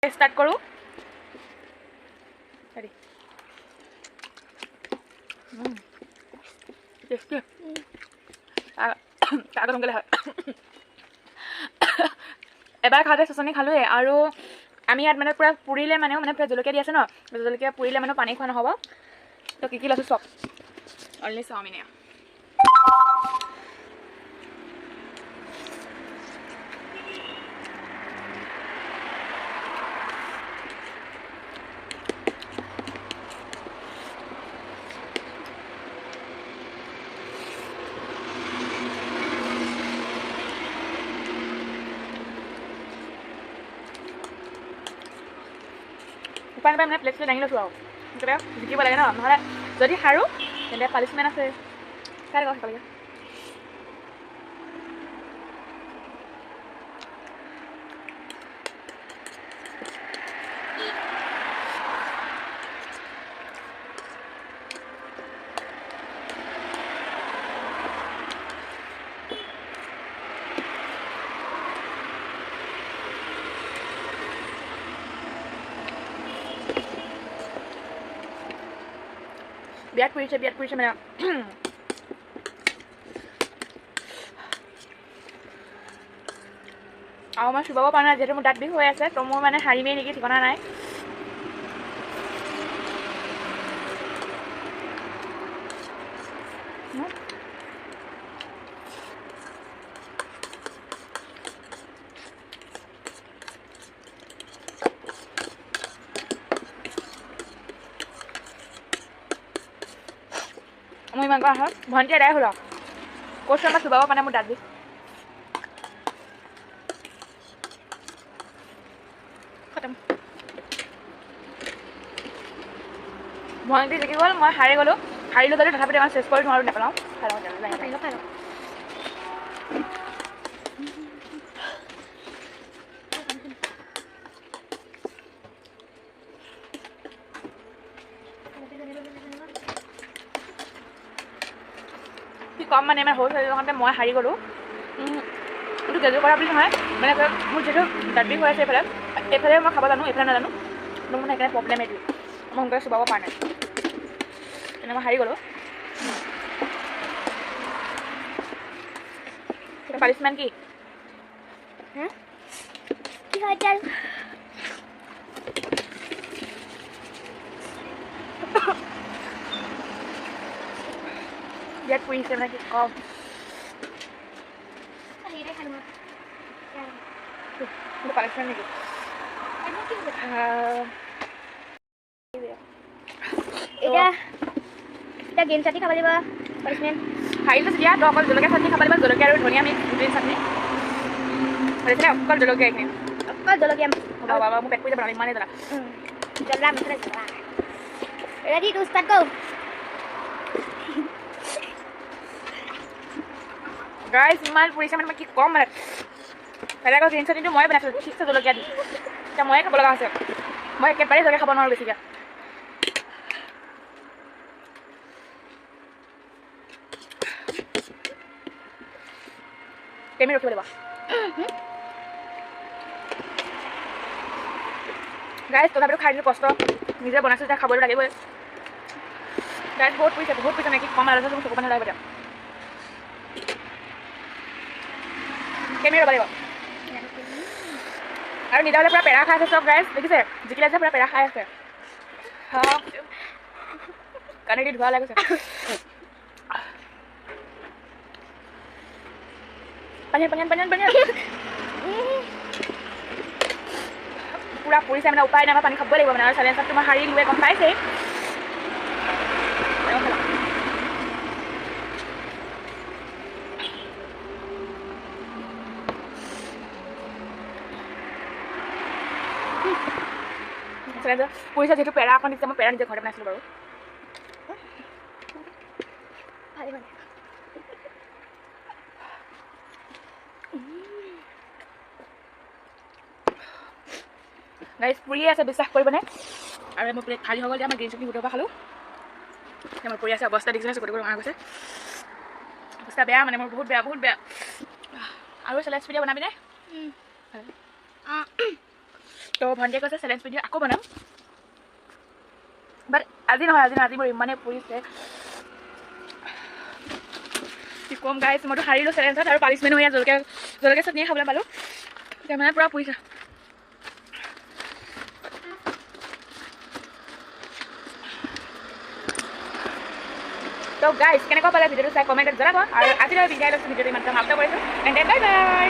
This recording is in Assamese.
स्टार्ट करूँ टेस्टी আগত সোনকালে হয় এবাৰ খাওঁতে চচনি খালোঁৱে আৰু আমি ইয়াত মানে পূৰা পুৰিলে মানেও মানে পূৰা জলকীয়া দি আছে ন জলকীয়া পুৰিলে মানে পানী খোৱা নহ'ব তো কি লৈছোঁ চব অনলি চাওমিনে উপায় নাপায় মানে প্লেটটো দাঙি লৈছোঁ আৰু কেতিয়াবা জিকিব লাগে ন নহ'লে যদি সাৰোঁ তেন্তে পানিছমেণ্ট আছে খাই থাকক সেইকাৰণে বিয়াত পৰিছে মানে আৰু মই চুবাব পৰা নাই যিহেতু মোৰ দাঁত বিষ হৈ আছে তো মোৰ মানে হাৰিমেই নেকি ঠিকনা নাই মই ইমান কৰা হয় ভণ্টি এদাই হ'ল আৰু কৈছোঁ আমাৰ চুবাব মানে মোৰ দাঁত বিষ খতম ভণ্টি জিকি গ'ল মই হাৰি গ'লোঁ হাৰিলোঁ যদি তথাপিতো ইমান চেষ্টা কৰি নোৱাৰোঁ নেপেলাওঁ খাই লওঁ কি কম মানে ইমান সৰু ছোৱালীজনতে মই হাৰি গ'লোঁ কিন্তু গেজু কৰা বুলি নহয় মানে মোৰ যিহেতু দাঁত বিষ হৈ আছে এইফালে মই খাব জানো এইফালে নাজানো মোৰ মানে সেইকাৰণে প্ৰব্লেম এইটো মই সোনকালে চুবাব পৰা নাই তেনে মই হাৰি গ'লোঁ পানিছমেণ্ট কি কি হয় চাল ইয়াত পৰিছে মানে কি কম পানিছমেণ্ট নেকি এতিয়া গ্ৰীণ চাটনি খাব লাগিব পানিছমেণ্ট হাৰিলোঁ যেতিয়া তো অকল জলকীয়া চাটনি খাব লাগিব জলকীয়া আৰু ধনিয়া মিক্স গ্ৰীণ চাটনি হৈছিলে অকল জলকীয়া এইখিনি অকল জলকীয়া হ'ব বাবা মোৰ পেট কৰি যাব ইমানেই জ্বলা জ্বলা মছলা জ্বলা ready to start go guys ইমান পৰিছে মানে মই কি ক'ম মানে বেলেগৰ গ্ৰীণ চাটনিটো মই বনাইছোঁ ঠিকছে জলকীয়া দি এতিয়া ময়ে খাব লগা হৈছে মই একেবাৰে জলকীয়া খাব নোৱাৰোঁ বেছিকৈ কেমি ৰখিব লাগিব গাইজ তথাপিতো খাই দিলোঁ কষ্ট নিজে বনাইছোঁ এতিয়া খাবলৈ লাগিবই গাইজ বহুত পৰিছে নে কি কম আৰু চকু পানী লাগিব এতিয়া কেমি ৰ'ব লাগিব আৰু নিদালে পূৰা পেৰা খাই আছে চব গাইজ দেখিছে জিকিলে যে পূৰা পেৰা খাই আছে কাণেদি ধোৱা লাগিছে পানী পূৰা পৰিছে মানে উপায় নাই মই পানী খাবই লাগিব মানে আৰু চাইলেঞ্চাৰটো মই হাৰি লোৱে গম পাইছেই পৰিছে যিহেতু পেৰা অকণ দিছে মই পেৰা নিজে ঘৰতে বনাইছিলোঁ বাৰু গাইজ পুৰিয়ে আছে বিশ্বাস কৰিবনে আৰু মোৰ প্লেট খালী হৈ গ'ল এতিয়া মই গ্ৰীণ চাটনি গোটেই পৰা খালোঁ মোৰ পৰি আছে অৱস্থা দেখিছে চকুত ৰঙা গৈছে অৱস্থা বেয়া মানে মোৰ বহুত বেয়া আৰু চেলেঞ্জ ভিডিঅ' বনাবিনে তো ভণ্টিয়ে কৈছে চেলেঞ্জ ভিডিঅ' আকৌ বনাম, বাট আজি নহয়, আজি মোৰ ইমানেই পৰিছে কি ক'ম গাইছ। মইতো হাৰিলোঁ চেলেঞ্জত আৰু পানিছমেণ্টো ইয়াত জলকীয়া চাটনিয়ে খাবলৈ পালোঁ, এতিয়া মানে পূৰা পৰিছে। তো গাইছ কেনেকুৱা পালে ভিডিঅ'টো চাই কমেণ্টত জনাব, আৰু আজিলৈ বিদায় লৈছোঁ, ভিডিঅ'টো ইমান সমাপ্ত কৰিছোঁ, এণ্ড বাই বাই।